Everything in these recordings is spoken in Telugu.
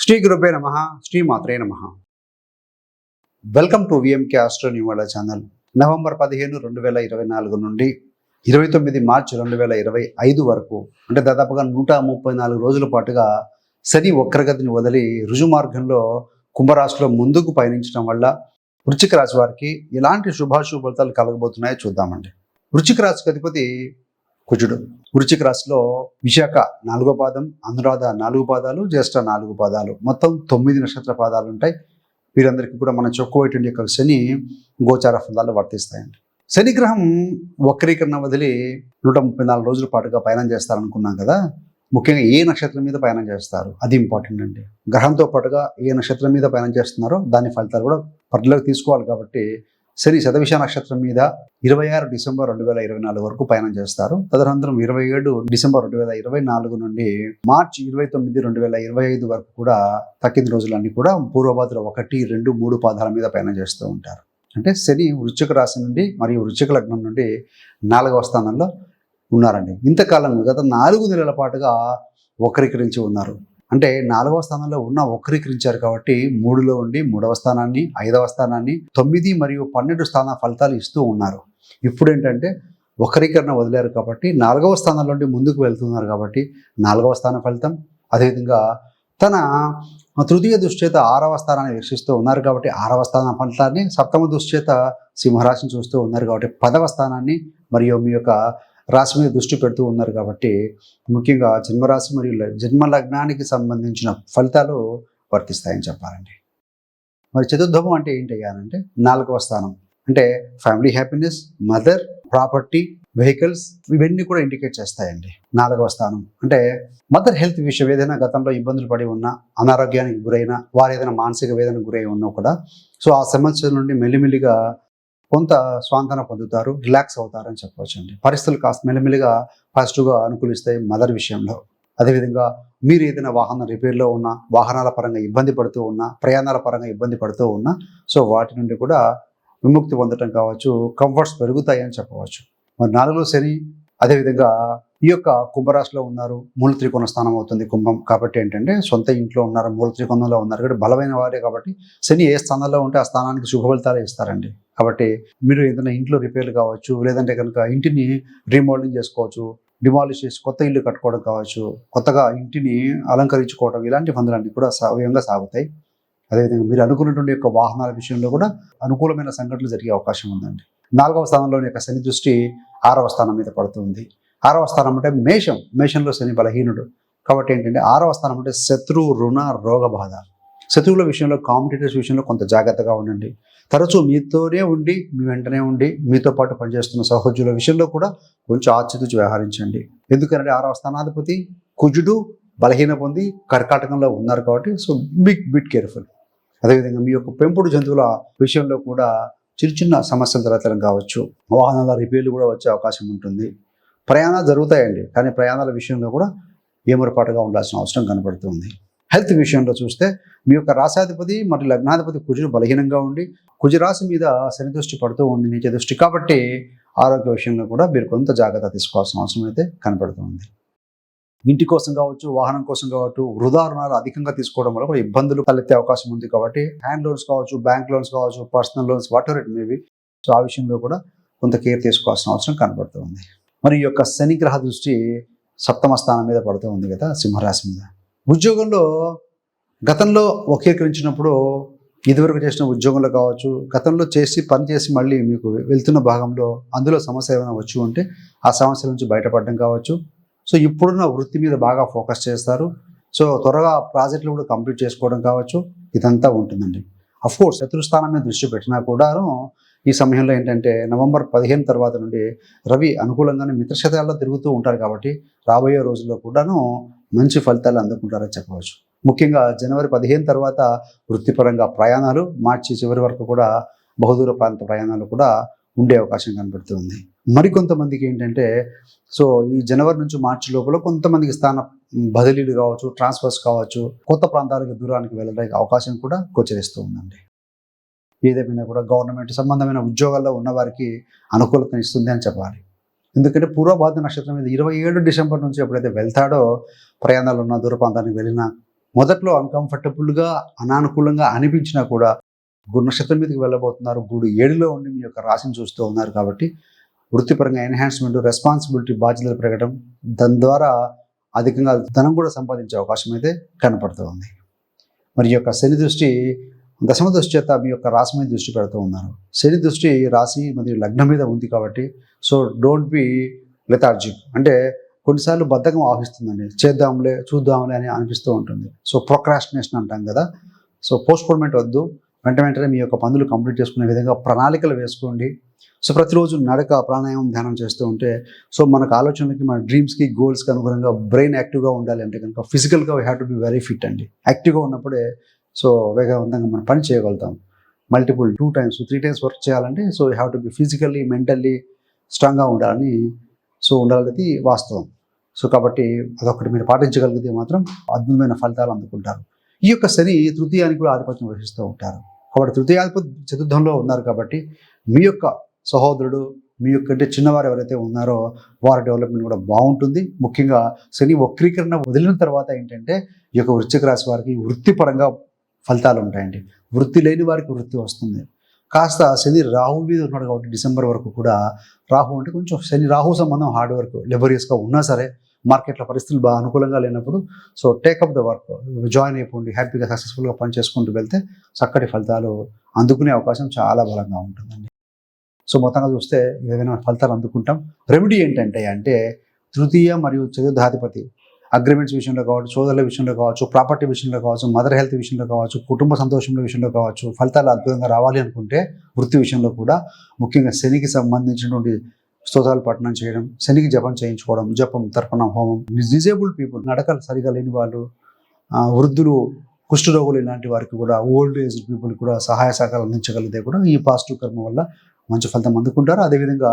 శ్రీ గురుపే నమ. శ్రీ మాత్రే నమ. వెల్కమ్ టు విఎంకే ఆస్ట్రో న్యూవాల ఛానల్. నవంబర్ 15, 2024 నుండి 29 మార్చి 2025 వరకు, అంటే దాదాపుగా 134 రోజుల పాటుగా శని వక్రగతిని వదిలి రుజు మార్గంలో కుంభరాశిలో ముందుకు పయనించడం వల్ల వృశ్చిక రాశి వారికి ఎలాంటి శుభాశుభ ఫలితాలు కలగబోతున్నాయో చూద్దామండి. వృశ్చిక రాశికి అధిపతి కుజుడు. వృశ్చిక రాశిలో విశాఖ 4వ పాదం, అనురాధ 4 పాదాలు, జ్యేష్ఠ 4 పాదాలు, మొత్తం 9 నక్షత్ర పాదాలు ఉంటాయి. వీరందరికీ కూడా మన చొక్కువైటువంటి యొక్క శని గోచార ఫలాలు వర్తిస్తాయండి. శని గ్రహం వక్రీకరణ వదిలి 134 రోజుల పాటుగా పయనం చేస్తారనుకున్నాం కదా. ముఖ్యంగా ఏ నక్షత్రం మీద పయనం చేస్తారు అది ఇంపార్టెంట్ అండి. గ్రహంతో పాటుగా ఏ నక్షత్రం మీద పయనం చేస్తున్నారో దాని ఫలితాలు కూడా పరిధిలోకి తీసుకోవాలి. కాబట్టి శని శతభిష నక్షత్రం మీద 26 డిసెంబర్ 2024 వరకు పయనం చేస్తారు. తదనంతరం 27 డిసెంబర్ 2024 నుండి మార్చి 29, 2025 వరకు కూడా తక్కిన రోజులన్నీ కూడా పూర్వభాద్ర 1, 2, 3 పాదాల మీద పయనం చేస్తూ ఉంటారు. అంటే శని వృశ్చిక రాశి నుండి మరియు వృశ్చిక లగ్నం నుండి 4వ స్థానంలో ఉన్నారండి. ఇంతకాలం గత 4 నెలల పాటుగా వక్రీకరించి ఉన్నారు. అంటే 4వ స్థానంలో ఉన్న వక్రీకరించారు కాబట్టి 3లో ఉండి 3వ స్థానాన్ని, 5వ స్థానాన్ని, 9 మరియు 12 స్థాన ఫలితాలు ఇస్తూ ఉన్నారు. ఇప్పుడు ఏంటంటే వక్రీకరణ వదిలేరు కాబట్టి 4వ స్థానంలో నుండి ముందుకు వెళ్తున్నారు కాబట్టి 4వ స్థాన ఫలితం, అదేవిధంగా తన తృతీయ దృష్చేత 6వ స్థానాన్ని వీక్షిస్తూ ఉన్నారు కాబట్టి 6వ స్థాన ఫలితాన్ని, సప్తమ దృష్చేత సింహరాశిని చూస్తూ ఉన్నారు కాబట్టి 10వ స్థానాన్ని, మరియు మీ యొక్క రాశి మీద దృష్టి పెడుతూ ఉన్నారు కాబట్టి ముఖ్యంగా జన్మరాశి మరియు జన్మ లగ్నానికి సంబంధించిన ఫలితాలు వర్తిస్తాయని చెప్పాలండి. మరి చతుర్థము అంటే ఏంటయ్యానంటే 4వ స్థానం, అంటే family happiness, mother, property, vehicles, ఇవన్నీ కూడా ఇండికేట్ చేస్తాయండి. 4వ స్థానం అంటే మదర్ హెల్త్ విషయం, ఏదైనా గతంలో ఇబ్బందులు పడి ఉన్నా, అనారోగ్యానికి గురైన వారు, ఏదైనా మానసిక వేదనకు గురై ఉన్నా కూడా సో ఆ సమస్యల నుండి మెల్లిమెల్లిగా కొంత స్వాంతన పొందుతారు, రిలాక్స్ అవుతారని చెప్పవచ్చండి. పరిస్థితులు కాస్త మెల్లిమెల్లిగా పాజిటివ్గా అనుకూలిస్తాయి మదర్ విషయంలో. అదేవిధంగా మీరు ఏదైనా వాహన రిపేర్లో ఉన్నా, వాహనాల పరంగా ఇబ్బంది పడుతూ ఉన్నా, ప్రయాణాల పరంగా ఇబ్బంది పడుతూ ఉన్నా సో వాటి నుండి కూడా విముక్తి పొందటం కావచ్చు, కంఫర్ట్స్ పెరుగుతాయని చెప్పవచ్చు. మరి 4లో శని, అదేవిధంగా ఈ యొక్క కుంభరాశిలో ఉన్నారు, మూల త్రికోణ స్థానం అవుతుంది కుంభం కాబట్టి ఏంటంటే సొంత ఇంట్లో ఉన్నారు, మూల త్రికోణంలో ఉన్నారు కాబట్టి బలమైన వారే కాబట్టి శని ఏ స్థానంలో ఉంటే ఆ స్థానానికి శుభ ఫలితాలు ఇస్తారండి. కాబట్టి మీరు ఏదైనా ఇంట్లో రిపేర్లు కావచ్చు, లేదంటే కనుక ఇంటిని రీమోడలింగ్ చేసుకోవచ్చు, డిమాలిష్ చేసి కొత్త ఇల్లు కట్టుకోవడం కావచ్చు, కొత్తగా ఇంటిని అలంకరించుకోవడం, ఇలాంటి పనులన్నీ కూడా సవ్యంగా సాగుతాయి. అదేవిధంగా మీరు అనుకున్నటువంటి యొక్క వాహనాల విషయంలో కూడా అనుకూలమైన సంఘటనలు జరిగే అవకాశం ఉందండి. 4వ స్థానంలోని యొక్క శని దృష్టి 6వ స్థానం మీద పడుతుంది. 6వ స్థానం అంటే మేషంలో శని బలహీనుడు కాబట్టి ఏంటంటే 6వ స్థానం అంటే శత్రు, రుణ, రోగ బాధ. శత్రువుల విషయంలో, కాంపిటీటర్స్ విషయంలో కొంత జాగ్రత్తగా ఉండండి. తరచూ మీతోనే ఉండి, మీ వెంటనే ఉండి, మీతో పాటు పనిచేస్తున్న సహోద్యోగుల విషయంలో కూడా కొంచెం ఆచితూచి వ్యవహరించండి. ఎందుకంటే 6వ స్థానాధిపతి కుజుడు బలహీన పొంది కర్కాటకంలో ఉన్నారు కాబట్టి సో బిట్ కేర్ఫుల్. అదేవిధంగా మీ యొక్క పెంపుడు జంతువుల విషయంలో కూడా చిన్న సమస్యలు తలెత్తడం కావచ్చు, వాహనాల రిపేర్లు కూడా వచ్చే అవకాశం ఉంటుంది. ప్రయాణాలు జరుగుతాయండి, కానీ ప్రయాణాల విషయంలో కూడా ఏమరపాటుగా ఉండాల్సిన అవసరం కనబడుతుంది. హెల్త్ విషయంలో చూస్తే మీ యొక్క రాశాధిపతి మరియు లగ్నాధిపతి కుజుడు బలహీనంగా ఉండి, కుజరాశి మీద శని దృష్టి పడుతూ ఉంది, నీచ దృష్టి కాబట్టి ఆరోగ్య విషయంలో కూడా మీరు కొంత జాగ్రత్త తీసుకోవాల్సిన అవసరం అయితే కనబడుతుంది. ఇంటి కోసం కావచ్చు, వాహనం కోసం కావచ్చు, వృధా రుణాలు అధికంగా తీసుకోవడం వల్ల కూడా ఇబ్బందులు తలెత్తే అవకాశం ఉంది కాబట్టి హ్యాండ్ లోన్స్ కావచ్చు, బ్యాంక్ లోన్స్ కావచ్చు, personal loans, what ever it maybe so ఆ విషయంలో కూడా కొంత కేర్ తీసుకోవాల్సిన అవసరం కనబడుతుంది. మరి ఈ యొక్క శని గ్రహ దృష్టి 7వ స్థానం మీద పడుతూ ఉంది కదా, సింహరాశి మీద. ఉద్యోగంలో గతంలో వక్రీకరించినప్పుడు ఇదివరకు చేసిన ఉద్యోగంలో కావచ్చు, గతంలో పని చేసి మళ్ళీ మీకు వెళ్తున్న భాగంలో అందులో సమస్య ఏమైనా వచ్చి ఉంటే ఆ సమస్యల నుంచి బయటపడడం కావచ్చు. సో ఇప్పుడున్న వృత్తి మీద బాగా ఫోకస్ చేస్తారు. సో త్వరగా ప్రాజెక్టులు కూడా కంప్లీట్ చేసుకోవడం కావచ్చు, ఇదంతా ఉంటుందండి. అఫ్కోర్స్ శత్రుస్థానం మీద దృష్టి పెట్టినా కూడాను ఈ సమయంలో ఏంటంటే నవంబర్ 15 తర్వాత నుండి రవి అనుకూలంగానే మిత్రశతాల్లో తిరుగుతూ ఉంటారు కాబట్టి రాబోయే రోజుల్లో కూడాను మంచి ఫలితాలు అందుకుంటారని చెప్పవచ్చు. ముఖ్యంగా జనవరి 15 తర్వాత వృత్తిపరంగా ప్రయాణాలు, మార్చి చివరి వరకు కూడా బహుదూర ప్రాంత ప్రయాణాలు కూడా ఉండే అవకాశం కనబడుతుంది. మరికొంతమందికి ఏంటంటే సో ఈ జనవరి నుంచి మార్చి లోపల కొంతమందికి స్థాన బదిలీలు కావచ్చు, ట్రాన్స్ఫర్స్ కావచ్చు, కొత్త ప్రాంతాలకు దూరానికి వెళ్ళడానికి అవకాశం కూడా గోచరిస్తూ ఉందండి. ఏదేమైనా కూడా గవర్నమెంట్ సంబంధమైన ఉద్యోగాల్లో ఉన్నవారికి అనుకూలత ఇస్తుంది అని చెప్పాలి. ఎందుకంటే పూర్వభాద్ర నక్షత్రం మీద 27 డిసెంబర్ నుంచి ఎప్పుడైతే వెళ్తాడో, ప్రయాణాలు ఉన్న దూర ప్రాంతానికి వెళ్ళినా మొదట్లో అన్కంఫర్టబుల్గా అనానుకూలంగా అనిపించినా కూడా గురు నక్షత్రం మీదకి వెళ్ళబోతున్నారు. గురు 7లో ఉండి మీ యొక్క రాశిని చూస్తూ ఉన్నారు కాబట్టి వృత్తిపరంగా ఎన్హాన్స్మెంట్, రెస్పాన్సిబిలిటీ, బాధ్యతలు పెరగడం, దాని ద్వారా అధికంగా ధనం కూడా సంపాదించే అవకాశం అయితే కనపడుతూ ఉంది. మరి ఈ యొక్క శని దృష్టి దశమ దృష్టి చేత మీ యొక్క రాశి మీద దృష్టి పెడుతూ ఉన్నారు. శని దృష్టి రాశి మరియు లగ్నం మీద ఉంది కాబట్టి సో డోంట్ బి లెథార్జిక్, అంటే కొన్నిసార్లు బద్ధకం ఆహిస్తుందండి. చేద్దాంలే చూద్దాంలే అని అనిపిస్తూ ఉంటుంది. సో ప్రొక్రాస్టినేషన్ అంటాం కదా. సో పోస్ట్పోన్మెంట్ వద్దు, వెంటనే మీ యొక్క పనులు కంప్లీట్ చేసుకునే విధంగా ప్రణాళికలు వేసుకోండి. సో ప్రతిరోజు నడక, ప్రాణాయామం, ధ్యానం చేస్తూ ఉంటే సో మనకు ఆలోచనలకి, మన డ్రీమ్స్కి, గోల్స్కి అనుగుణంగా బ్రెయిన్ యాక్టివ్గా ఉండాలి అంటే కనుక ఫిజికల్గా we have to be very fit అండి. యాక్టివ్గా ఉన్నప్పుడే సో వేగవంతంగా మనం పని చేయగలుగుతాం. మల్టిపుల్ 2 times 3 times వర్క్ చేయాలంటే so you have to be physically, mentally స్ట్రాంగ్గా ఉండాలని ఉండాలనేది వాస్తవం. సో కాబట్టి అదొకటి మీరు పాటించగలిగితే మాత్రం అద్భుతమైన ఫలితాలు అందుకుంటారు. ఈ యొక్క శని తృతీయానికి కూడా ఆధిపత్యం వహిస్తూ ఉంటారు కాబట్టి తృతీయాధిపతి చతుర్థంలో ఉన్నారు కాబట్టి మీ యొక్క సహోదరుడు, మీ యొక్క అంటే చిన్నవారు ఎవరైతే ఉన్నారో వారి డెవలప్మెంట్ కూడా బాగుంటుంది. ముఖ్యంగా శని వక్రీకరణ వదిలిన తర్వాత ఏంటంటే ఈ యొక్క వృశ్చిక రాశి వారికి వృత్తిపరంగా ఫలితాలు ఉంటాయండి. వృత్తి లేని వారికి వృత్తి వస్తుంది. కాస్త శని రాహు మీద ఉన్నాడు కాబట్టి డిసెంబర్ వరకు కూడా రాహు అంటే కొంచెం శని రాహు సంబంధం హార్డ్ వర్క్, లెబరియస్గా ఉన్నా సరే మార్కెట్లో పరిస్థితులు బాగా అనుకూలంగా లేనప్పుడు so take up the work, join అయిపోండి, హ్యాపీగా సక్సెస్ఫుల్గా పని చేసుకుంటూ వెళ్తే చక్కటి ఫలితాలు అందుకునే అవకాశం చాలా బలంగా ఉంటుందండి. సో మొత్తంగా చూస్తే ఏదైనా ఫలితాలు అందుకుంటాం. రెమెడీ ఏంటంటే అంటే తృతీయ మరియు చతుర్థాధిపతి అగ్రిమెంట్స్ విషయంలో కావచ్చు, సోదరుల విషయంలో కావచ్చు, ప్రాపర్టీ విషయంలో కావచ్చు, మదర్ హెల్త్ విషయంలో కావచ్చు, కుటుంబ సంతోషంలో విషయంలో కావచ్చు, ఫలితాలు అద్భుతంగా రావాలి అనుకుంటే వృత్తి విషయంలో కూడా ముఖ్యంగా శనికి సంబంధించినటువంటి స్తోత్రాలు పఠనం చేయడం, శనికి జపం చేయించుకోవడం, జపం, తర్పణం, హోమం, డిజేబుల్డ్ పీపుల్, నడకలు సరిగా లేని వాళ్ళు, వృద్ధులు, కుష్ఠరోగులు ఇలాంటి వారికి కూడా, ఓల్డ్ ఏజ్ పీపుల్ కూడా సహాయ సహకారాలు అందించగలిగితే కూడా ఈ పాజిటివ్ కర్మ వల్ల మంచి ఫలితం అందుకుంటారు. అదేవిధంగా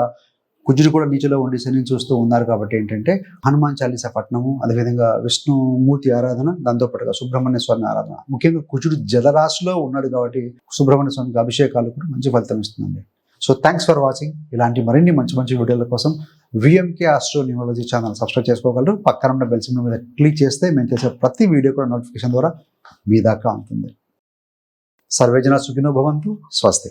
కుజుడు కూడా నీచలో ఉండి శనిని చూస్తూ ఉన్నారు కాబట్టి ఏంటంటే హనుమాన్ చాలీసా పఠనము, అదేవిధంగా విష్ణుమూర్తి ఆరాధన, దాంతోపాటుగా సుబ్రహ్మణ్య స్వామి ఆరాధన. ముఖ్యంగా కుజుడు జలరాశిలో ఉన్నాడు కాబట్టి సుబ్రహ్మణ్య స్వామికి అభిషేకాలు కూడా మంచి ఫలితం ఇస్తుందండి. So thanks for watching. ఇలాంటి మరిన్ని మంచి మంచి వీడియోల కోసం VMK astro numerology channel subscribe చేసుకోగలరు. పక్కన ఉన్న బెల్ సింబల్ మీద క్లిక్ చేస్తే మేము చేసే ప్రతి వీడియో కూడా నోటిఫికేషన్ ద్వారా మీ దాకా ఉంటుంది. సర్వేజన సుఖినో భవంతు. స్వస్తి.